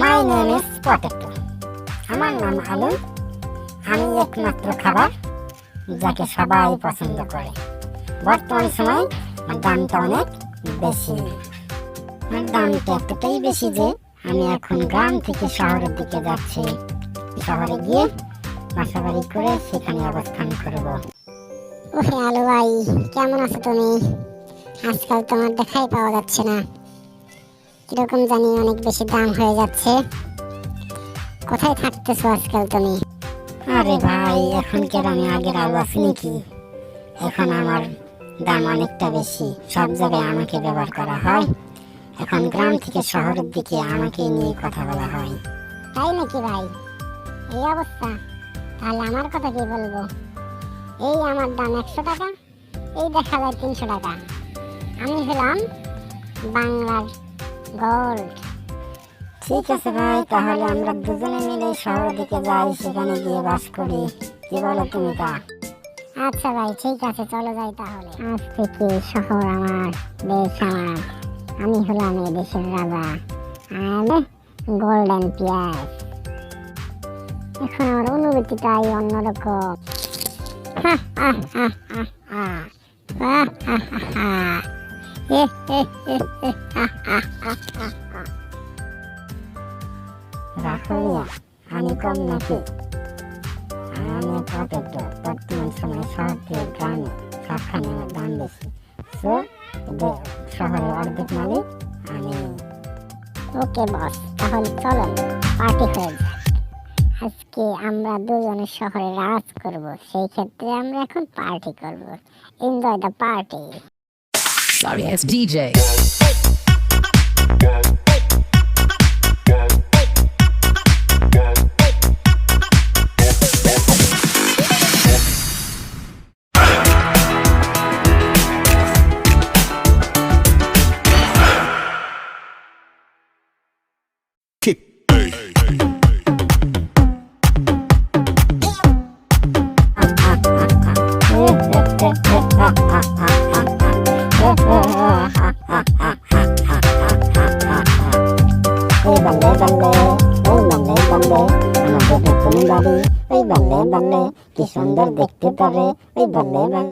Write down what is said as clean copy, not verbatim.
My name is potato. আমার নাম আলু। আমি একমাত্র খাবার যাকে সবাই পছন্দ করে। বর্তমান সময় দামটা অনেক বেশি। দামটা এতটাই বেশি যে আমি এখন গ্রাম থেকে শহরের দিকে যাচ্ছি। শহরে গিয়ে বাসাবাড়ি করে সেখানে অবস্থান করব। ওহে আলু ভাই, কেমন আছো তুমি? আজকাল তোমার দেখাই পাওয়া যাচ্ছে না। কিরকম জানি অনেক বেশি দাম হয়ে যাচ্ছে। কোথায় থাকতেছো আজকাল তুমি? আরে ভাই, এখনকার আমি আগের আলু আছি নাকি? এখন আমার দাম অনেকটা বেশি। সব জায়গায় আমাকে ব্যবহার করা হয়। এখন গ্রাম থেকে শহরের দিকে আমাকে নিয়ে কথা বলা হয়। তাই নাকি ভাই? এই অবস্থা, তাহলে আমার কথা কি বলবো? এই আমার দাম 100 টাকা, এই দেখা যায় 300 টাকা। আমি হলাম বাংলার গোল্ড। ঠিক আছে ভাই, তাহলে আমরা দুজনে মিলে শহরের দিকে যাই, সেখানে গিয়ে বাস করি। কি বলো তুমি তা? আচ্ছা ভাই, ঠিক আছে, চলো যাই তাহলে। আজ থেকে শহর আমার, দেশ আমার। আমি হলাম এই দেশের রাজা। আমি গোল্ডেন পিয়াস। এখন আমার অনুভূতিটাই অন্যরকম। হা, হা, হা, হা, হা। হা, হা, হা, হা। হে, হে, হে, হে, হা, হা, হা, হা, হা। রাখলিয়া, আমি কম নাকি? আমি পটেটো। বর্তমান সময় শহর থেকে গ্রামে সবখানে আমার দাম বেশি। সো শহরের অর্ধেক মালিক আমি। ওকে বস, তাহলে চলো পার্টি হয়ে যাক। আজকে আমরা দুজনে শহরে রাজ করব, সেই ক্ষেত্রে আমরা এখন পার্টি করব। Enjoy the party. Sorry, it's DJ. ওই বাল্লে বাল্লে, ওই বাল্লে বাল্লে, আমাদের নতুন বাড়ি। ওই বাল্লে বাল্লে, কি সুন্দর দেখতে পারে। ওই বাল্লে বাল্লে।